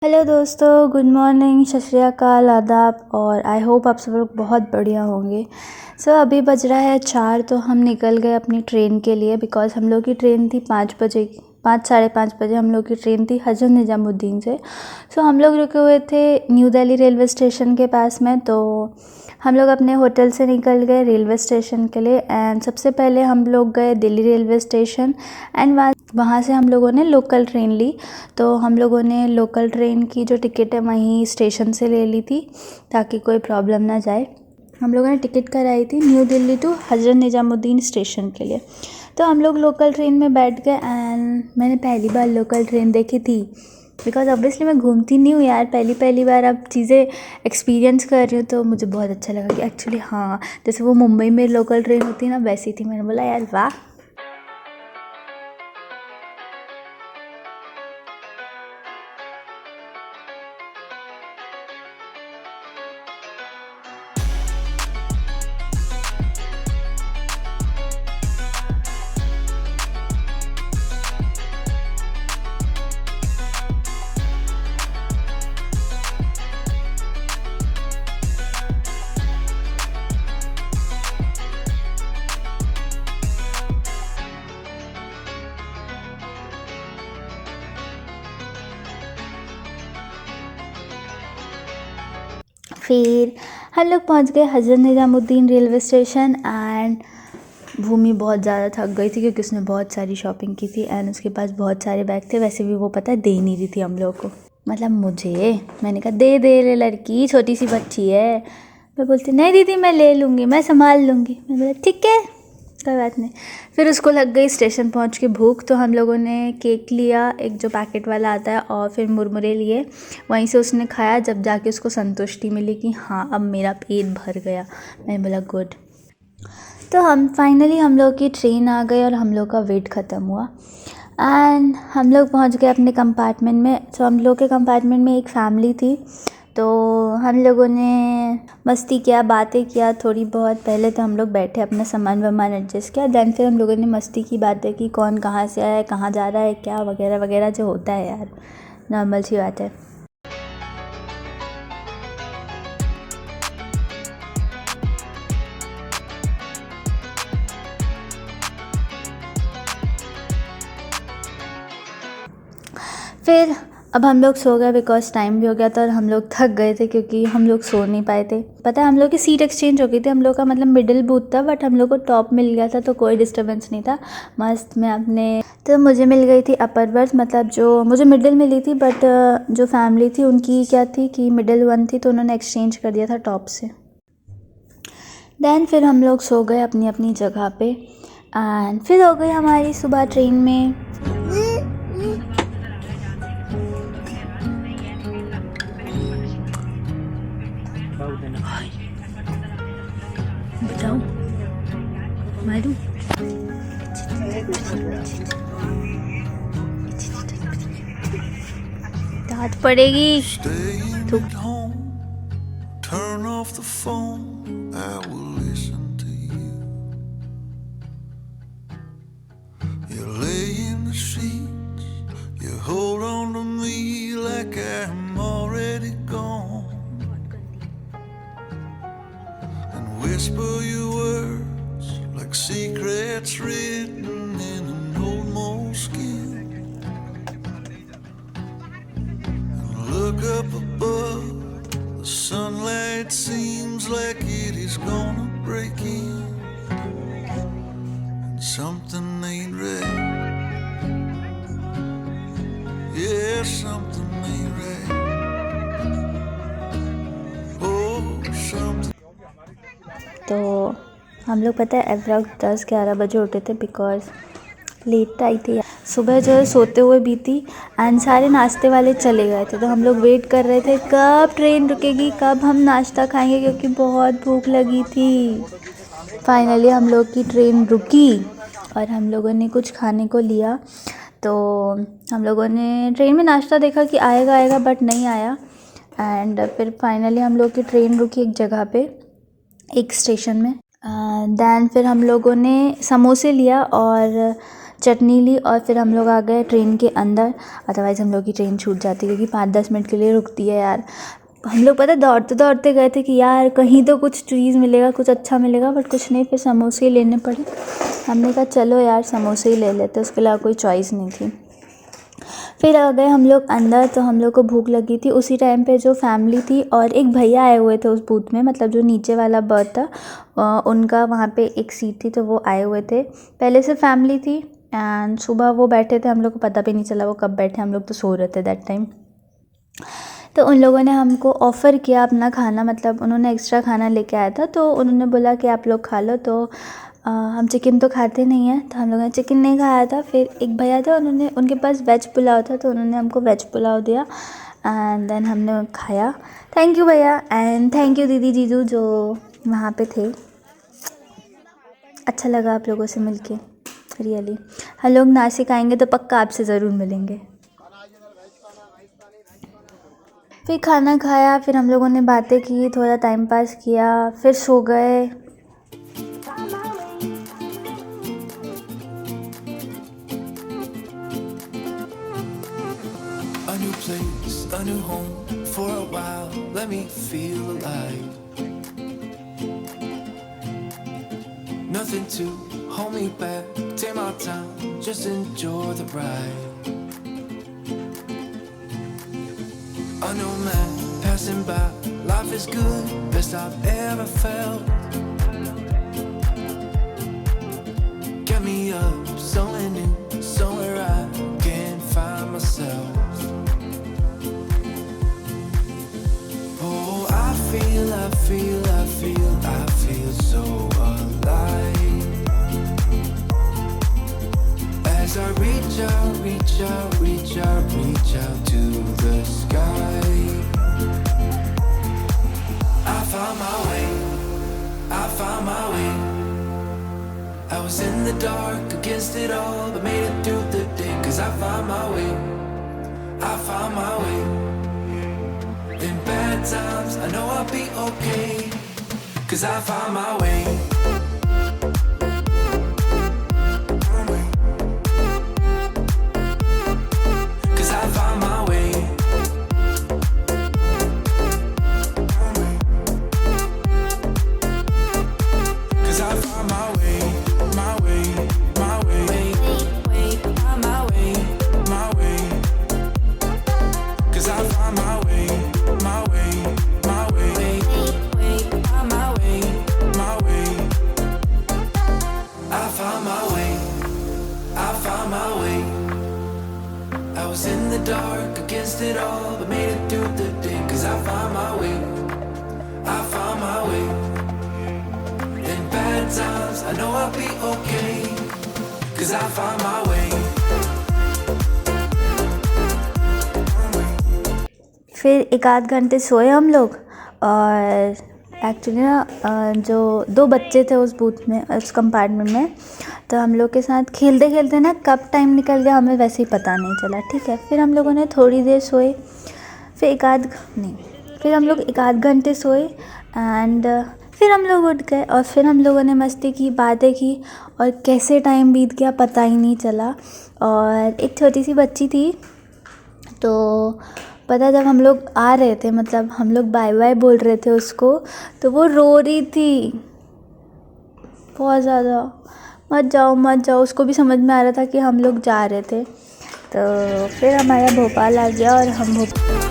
Hello दोस्तों, good morning, सत श्री अकाल, आदाब। और आई होप आप सब लोग बहुत बढ़िया होंगे। अभी बज रहा है 4, तो हम निकल गए अपनी ट्रेन के लिए। बिकॉज़ हम लोग की ट्रेन थी 5 बजे, 5 साढ़े 5 बजे हम लोग की ट्रेन थी हज़रत निज़ामुद्दीन से। हम लोग रुके हुए थे न्यू दिल्ली रेलवे स्टेशन के पास में। तो हम लोग अपने होटल से निकल गए रेलवे स्टेशन के लिए। एंड सबसे पहले हम लोग गए दिल्ली रेलवे स्टेशन। एंड वहाँ से हम लोगों ने लोकल ट्रेन ली। तो हम लोगों ने लोकल ट्रेन की जो टिकट है वहीं स्टेशन से ले ली थी, ताकि कोई प्रॉब्लम ना जाए। हम लोगों ने टिकट कराई थी new Delhi to Hazrat Nizamuddin station के लिए। तो हम लोग लोकल ट्रेन में बैठ गए। एंड मैंने पहली बार लोकल ट्रेन देखी थी। बिकॉज़ ऑब्वियसली मैं घूमती नहीं हूँ यार, पहली बार अब चीज़ें एक्सपीरियंस कर रही हूँ। तो मुझे बहुत अच्छा लगा कि एक्चुअली हाँ, जैसे वो मुंबई में लोकल ट्रेन होती है ना, वैसी थी। मैंने बोला यार वाह। फिर हम लोग पहुँच गए Hazrat Nizamuddin railway station. And भूमि बहुत ज़्यादा थक गई थी क्योंकि उसने बहुत सारी शॉपिंग की थी। एंड उसके पास बहुत सारे बैग थे। वैसे भी वो पता है दे नहीं रही थी हम लोग को, मतलब मुझे। मैंने कहा दे दे ले लड़की, छोटी सी बच्ची है। मैं बोलती नहीं दीदी मैं ले लूँगी, मैं संभाल लूँगी। मैं बोला ठीक है कोई बात नहीं। फिर उसको लग गई स्टेशन पहुंच के भूख। तो हम लोगों ने केक लिया, एक जो पैकेट वाला आता है, और फिर मुरमुरे लिए। वहीं से उसने खाया, जब जाके उसको संतुष्टि मिली कि हाँ अब मेरा पेट भर गया। मैंने बोला गुड। तो हम लोग की ट्रेन आ गई और हम लोग का वेट ख़त्म हुआ। एंड हम लोग पहुंच गए अपने कंपार्टमेंट में। हम लोग के कंपार्टमेंट में एक फैमिली थी। तो हम लोगों ने मस्ती किया, बातें किया थोड़ी बहुत। पहले तो हम लोग बैठे अपना सामान वामान एडजस्ट किया। देन फिर हम लोगों ने मस्ती की, बातें की, कौन कहाँ से आया है, कहाँ जा रहा है, क्या वगैरह वगैरह जो होता है यार, नॉर्मल सी बात है। फिर अब हम लोग सो गए बिकॉज टाइम भी हो गया था और हम लोग थक गए थे क्योंकि हम लोग सो नहीं पाए थे। पता है हम लोग की सीट एक्सचेंज हो गई थी। हम लोग का मतलब मिडिल बूथ था, बट हम लोग को टॉप मिल गया था, तो कोई डिस्टर्बेंस नहीं था। मस्त मैं अपने, तो मुझे मिल गई थी अपर बर्थ, मतलब जो मुझे मिडिल मिली थी। बट जो फैमिली थी उनकी क्या थी कि मिडिल वन थी, तो उन्होंने एक्सचेंज कर दिया था टॉप से। देन फिर हम लोग सो गए अपनी अपनी जगह पे। एंड फिर हो गई हमारी सुबह ट्रेन में। बताओ मालूम दांत पड़ेगी। Turn off the phone, I will listen to you. You lay in the sheets, you hold on to me like I'm already gone, and whisper your words like secrets written in an old moleskin, and look up above. The sunlight seems like it is gonna break in, and something ain't right. Yeah, something ain't right. Oh, something. तो हम लोग पता है average 10-11 बजे उठे थे because late आई थी। सुबह जो है सोते हुए बीती। एंड सारे नाश्ते वाले चले गए थे, तो हम लोग वेट कर रहे थे कब ट्रेन रुकेगी, कब हम नाश्ता खाएंगे, क्योंकि बहुत भूख लगी थी। फाइनली हम लोग की ट्रेन रुकी और हम लोगों ने कुछ खाने को लिया। तो हम लोगों ने ट्रेन में नाश्ता देखा कि आएगा आएगा, बट नहीं आया। एंड फिर फाइनली हम लोग की ट्रेन रुकी एक जगह पे, एक स्टेशन में। दैन फिर हम लोगों ने समोसे लिया और चटनी ली और फिर हम लोग आ गए ट्रेन के अंदर। अदरवाइज़ हम लोग की ट्रेन छूट जाती क्योंकि 5-10 मिनट के लिए रुकती है यार। हम लोग पता दौड़ते दौड़ते गए थे कि यार कहीं तो कुछ चीज़ मिलेगा, कुछ अच्छा मिलेगा, बट कुछ नहीं। फिर समोसे ही लेने पड़े। हमने कहा चलो यार समोसे ही ले लेते, उसके अलावा कोई चॉइस नहीं थी। फिर आ गए हम लोग अंदर, तो हम लोग को भूख लगी थी। उसी टाइम पे जो फैमिली थी और एक भैया आए हुए थे उस बूथ में, मतलब जो नीचे वाला बर्थ था उनका वहाँ पे एक सीट थी, तो वो आए हुए थे। पहले से फैमिली थी एंड सुबह वो बैठे थे, हम लोग को पता भी नहीं चला वो कब बैठे, हम लोग तो सो रहे थे दैट टाइम। तो उन लोगों ने हमको ऑफ़र किया अपना खाना, मतलब उन्होंने एक्स्ट्रा खाना लेके आया था, तो उन्होंने बोला कि आप लोग खा लो। तो हम चिकन तो खाते नहीं हैं, तो हम लोगों ने चिकन नहीं खाया था। फिर एक भैया था, उनके पास वेज पुलाव था, तो उन्होंने हमको वेज पुलाव दिया एंड देन हमने खाया। थैंक यू भैया एंड थैंक यू दीदी जीजू जो वहाँ पे थे। अच्छा लगा आप लोगों से मिलके रियली। हम लोग नासिक आएंगे तो पक्का आपसे ज़रूर मिलेंगे। फिर खाना खाया, फिर हम लोगों ने बातें की, थोड़ा टाइम पास किया, फिर सो गए। A new place, a new home for a while. Let me feel alive. Nothing to hold me back. Take my time, just enjoy the ride. A new man passing by. Life is good, best I've ever felt. Get me up, somewhere new, somewhere I can find myself. I feel so alive. As I reach out to the sky. I found my way. I was in the dark against it all, but made it through the day. 'Cause I found my way. In bad times, I know I'll be okay. 'Cause I found my way. 'Cause I found my way. 'Cause I found my way. My way. My way. My way. My way. 'Cause I found my way. My way. My way. My way. My way. I found my way. I found my way. I was in the dark against it all, but made it through the day. 'Cause I found my way. I found my way. In bad times, I know I'll be okay. 'Cause I found my way. फिर एक आध घंटे सोए हम लोग। और actually ना जो 2 बच्चे थे उस बूथ में, उस कंपार्टमेंट में, तो हम लोग के साथ खेलते खेलते ना कब टाइम निकल गया हमें वैसे ही पता नहीं चला। ठीक है, फिर हम लोगों ने थोड़ी देर सोए, फिर हम लोग एक आध घंटे सोए एंड फिर हम लोग उठ गए और फिर हम लोगों ने मस्ती की, बातें की और कैसे टाइम बीत गया पता ही नहीं चला। और एक छोटी सी बच्ची थी, तो पता जब हम लोग आ रहे थे, मतलब हम लोग बाय बाय बोल रहे थे उसको, तो वो रो रही थी बहुत ज़्यादा। मत जाओ, उसको भी समझ में आ रहा था कि हम लोग जा रहे थे। तो फिर हमारा भोपाल आ गया और हम भोपाल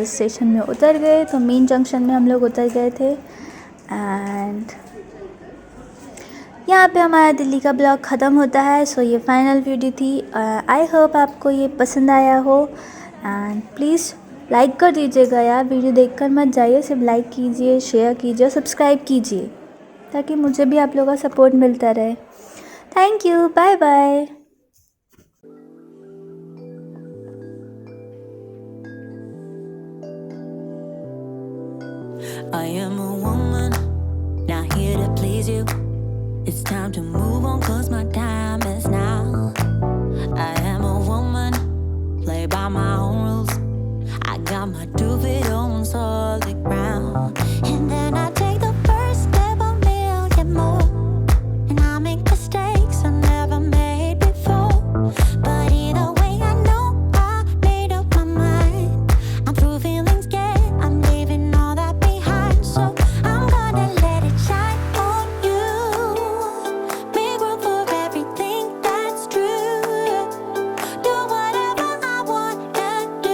स्टेशन में उतर गए। तो मेन जंक्शन में हम लोग उतर गए थे एंड यहाँ पे हमारा दिल्ली का ब्लॉग ख़त्म होता है। सो ये फाइनल वीडियो थी। आई होप आपको ये पसंद आया हो एंड प्लीज़ लाइक कर दीजिएगा यार, वीडियो देखकर मत जाइए, सिर्फ लाइक कीजिए, शेयर कीजिए और सब्सक्राइब कीजिए ताकि मुझे भी आप लोगों का सपोर्ट मिलता रहे। Thank you, bye bye. I am a woman, not here to please you. It's time to move on 'cause my time is now. I am a woman, play by my own rules. I got my 2 feet on solid ground.